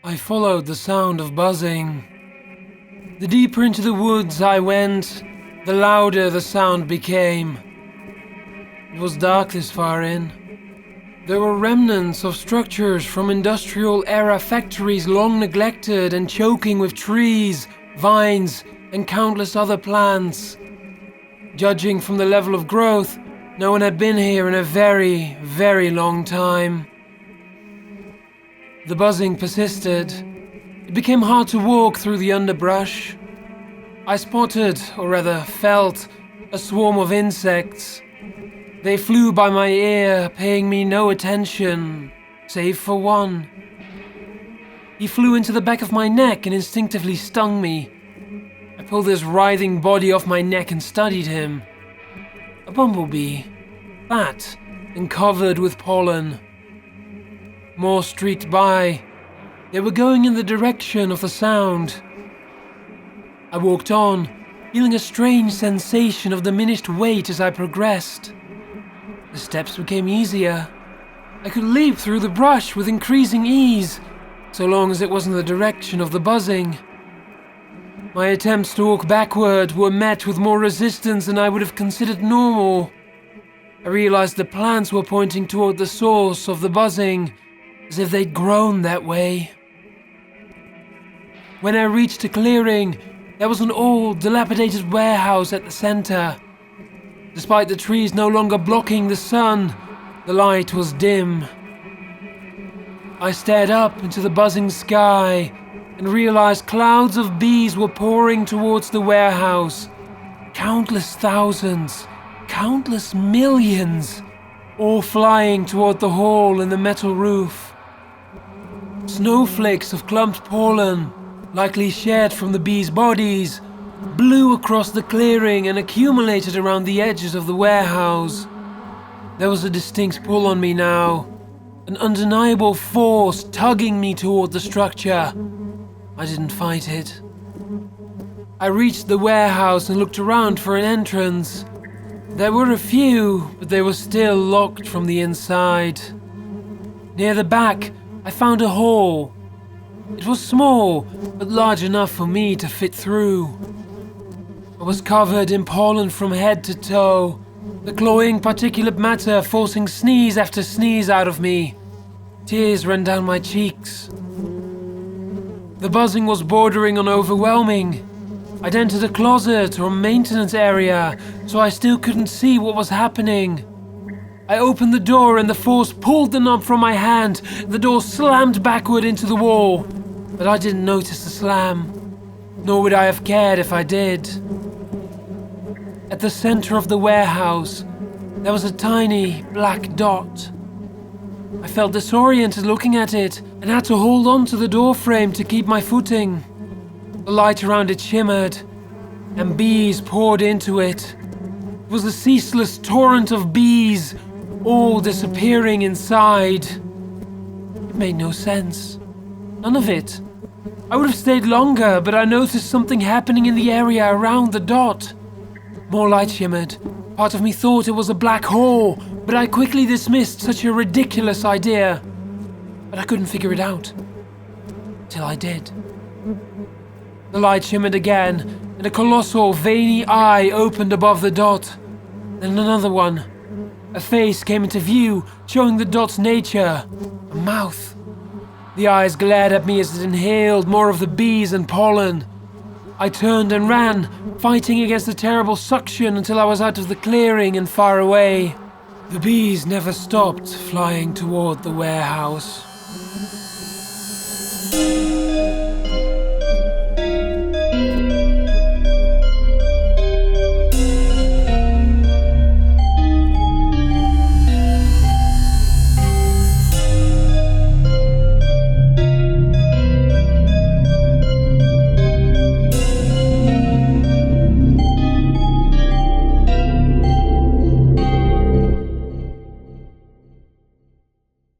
I followed the sound of buzzing. The deeper into the woods I went, the louder the sound became. It was dark this far in. There were remnants of structures from industrial-era factories long neglected and choking with trees, vines, and countless other plants. Judging from the level of growth, no one had been here in a very, very long time. The buzzing persisted. It became hard to walk through the underbrush. I spotted, or rather felt, a swarm of insects. They flew by my ear, paying me no attention, save for one. He flew into the back of my neck and instinctively stung me. I pulled his writhing body off my neck and studied him. A bumblebee, fat and covered with pollen. More streaked by. They were going in the direction of the sound. I walked on, feeling a strange sensation of diminished weight as I progressed. The steps became easier. I could leap through the brush with increasing ease, so long as it was in the direction of the buzzing. My attempts to walk backward were met with more resistance than I would have considered normal. I realized the plants were pointing toward the source of the buzzing, as if they'd grown that way. When I reached a clearing, there was an old, dilapidated warehouse at the center. Despite the trees no longer blocking the sun, the light was dim. I stared up into the buzzing sky and realized clouds of bees were pouring towards the warehouse. Countless thousands, countless millions, all flying toward the hole in the metal roof. Snowflakes of clumped pollen, likely shed from the bees' bodies, blew across the clearing and accumulated around the edges of the warehouse. There was a distinct pull on me now, an undeniable force tugging me toward the structure. I didn't fight it. I reached the warehouse and looked around for an entrance. There were a few, but they were still locked from the inside. Near the back, I found a hall. It was small, but large enough for me to fit through. I was covered in pollen from head to toe, the cloying particulate matter forcing sneeze after sneeze out of me. Tears ran down my cheeks. The buzzing was bordering on overwhelming. I'd entered a closet or maintenance area, so I still couldn't see what was happening. I opened the door and the force pulled the knob from my hand. The door slammed backward into the wall, but I didn't notice the slam, nor would I have cared if I did. At the center of the warehouse, there was a tiny black dot. I felt disoriented looking at it and had to hold on to the door frame to keep my footing. The light around it shimmered, and bees poured into it. It was a ceaseless torrent of bees, all disappearing inside. It made no sense. None of it. I would have stayed longer, but I noticed something happening in the area around the dot. More light shimmered. Part of me thought it was a black hole, but I quickly dismissed such a ridiculous idea. But I couldn't figure it out. Till I did. The light shimmered again, and a colossal, veiny eye opened above the dot. Then another one. A face came into view, showing the dot's nature. A mouth. The eyes glared at me as it inhaled more of the bees and pollen. I turned and ran, fighting against the terrible suction until I was out of the clearing and far away. The bees never stopped flying toward the warehouse.